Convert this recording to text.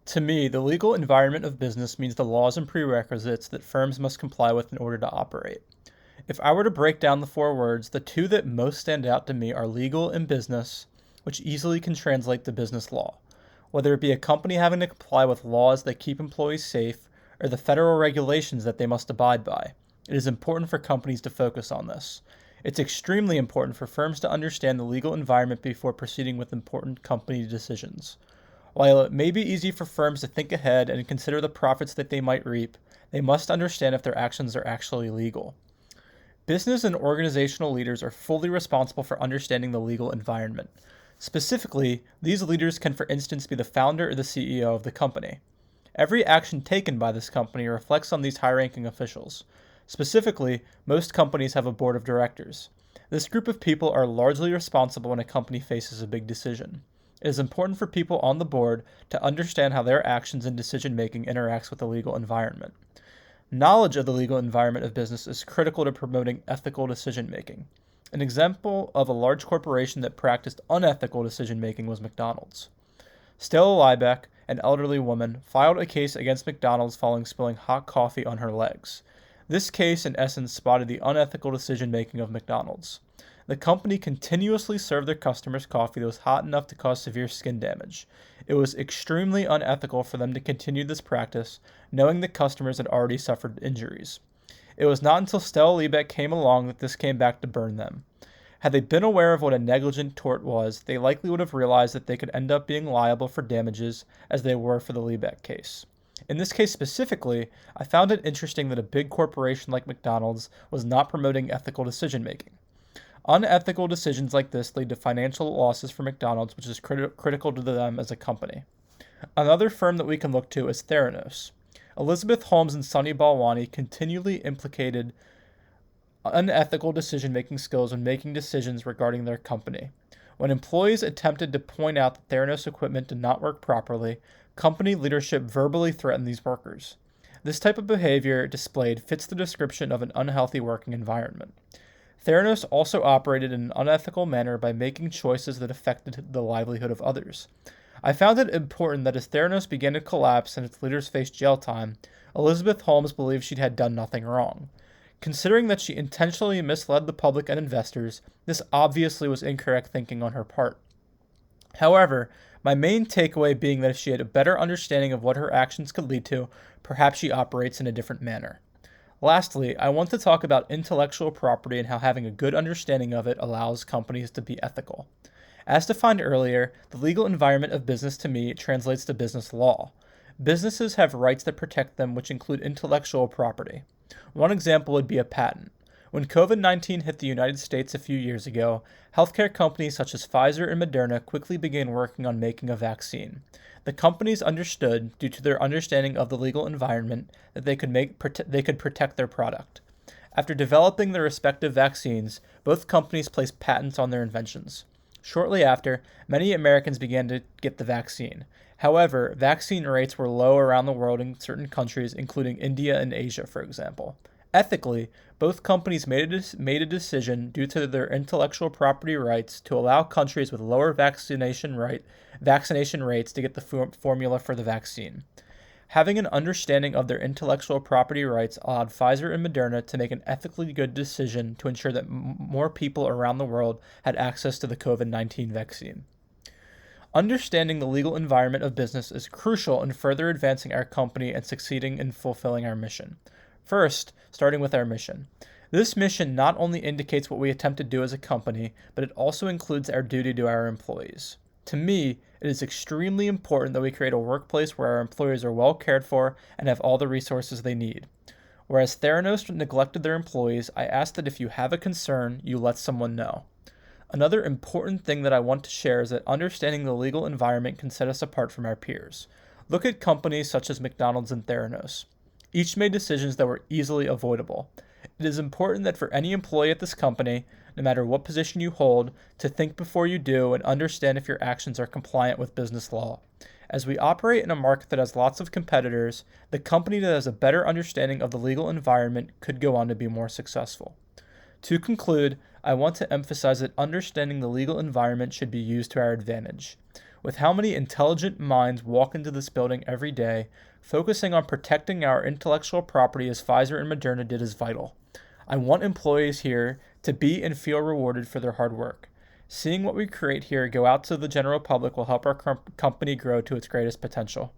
To me, the legal environment of business means the laws and prerequisites that firms must comply with in order to operate. If I were to break down the four words, the two that most stand out to me are legal and business, which easily can translate to business law. Whether it be a company having to comply with laws that keep employees safe or the federal regulations that they must abide by, it is important for companies to focus on this. It's extremely important for firms to understand the legal environment before proceeding with important company decisions. While it may be easy for firms to think ahead and consider the profits that they might reap, they must understand if their actions are actually legal. Business and organizational leaders are fully responsible for understanding the legal environment. Specifically, these leaders can, for instance, be the founder or the CEO of the company. Every action taken by this company reflects on these high ranking officials. Specifically, most companies have a board of directors. This group of people are largely responsible when a company faces a big decision. It is important for people on the board to understand how their actions and decision making interacts with the legal environment. Knowledge of the legal environment of business is critical to promoting ethical decision making. An example of a large corporation that practiced unethical decision making was McDonald's. Stella Liebeck, an elderly woman, filed a case against McDonald's following spilling hot coffee on her legs. This case, in essence, spotted the unethical decision making of McDonald's. The company continuously served their customers coffee that was hot enough to cause severe skin damage. It was extremely unethical for them to continue this practice, knowing the customers had already suffered injuries. It was not until Stella Liebeck came along that this came back to burn them. Had they been aware of what a negligent tort was, they likely would have realized that they could end up being liable for damages as they were for the Liebeck case. In this case specifically, I found it interesting that a big corporation like McDonald's was not promoting ethical decision making. Unethical decisions like this lead to financial losses for McDonald's, which is critical to them as a company. Another firm that we can look to is Theranos. Elizabeth Holmes and Sunny Balwani continually implicated unethical decision making skills when making decisions regarding their company. When employees attempted to point out that Theranos equipment did not work properly, company leadership verbally threatened these workers. This type of behavior displayed fits the description of an unhealthy working environment. Theranos also operated in an unethical manner by making choices that affected the livelihood of others. I found it important that as Theranos began to collapse and its leaders faced jail time, Elizabeth Holmes believed she had done nothing wrong. Considering that she intentionally misled the public and investors, this obviously was incorrect thinking on her part. However, my main takeaway being that if she had a better understanding of what her actions could lead to, perhaps she operates in a different manner. Lastly, I want to talk about intellectual property and how having a good understanding of it allows companies to be ethical. As defined earlier, the legal environment of business to me translates to business law. Businesses have rights that protect them, which include intellectual property. One example would be a patent. When COVID 19 hit the United States a few years ago, healthcare companies such as Pfizer and Moderna quickly began working on making a vaccine. The companies understood, due to their understanding of the legal environment, that they could protect their product. After developing their respective vaccines, both companies placed patents on their inventions. Shortly after, many Americans began to get the vaccine. However, vaccine rates were low around the world in certain countries, including India and Asia, for example. Ethically, both companies made a decision due to their intellectual property rights to allow countries with lower vaccination rates to get the formula for the vaccine. Having an understanding of their intellectual property rights allowed Pfizer and Moderna to make an ethically good decision to ensure that more people around the world had access to the COVID 19 vaccine. Understanding the legal environment of business is crucial in further advancing our company and succeeding in fulfilling our mission. First, starting with our mission. This mission not only indicates what we attempt to do as a company, but it also includes our duty to our employees. To me, it is extremely important that we create a workplace where our employees are well cared for and have all the resources they need. Whereas Theranos neglected their employees, I ask that if you have a concern, you let someone know. Another important thing that I want to share is that understanding the legal environment can set us apart from our peers. Look at companies such as McDonald's and Theranos. Each made decisions that were easily avoidable. It is important that for any employee at this company, no matter what position you hold, to think before you do and understand if your actions are compliant with business law. As we operate in a market that has lots of competitors, the company that has a better understanding of the legal environment could go on to be more successful. To conclude, I want to emphasize that understanding the legal environment should be used to our advantage. With how many intelligent minds walk into this building every day, focusing on protecting our intellectual property as Pfizer and Moderna did is vital. I want employees here to be and feel rewarded for their hard work. Seeing what we create here go out to the general public will help our company grow to its greatest potential.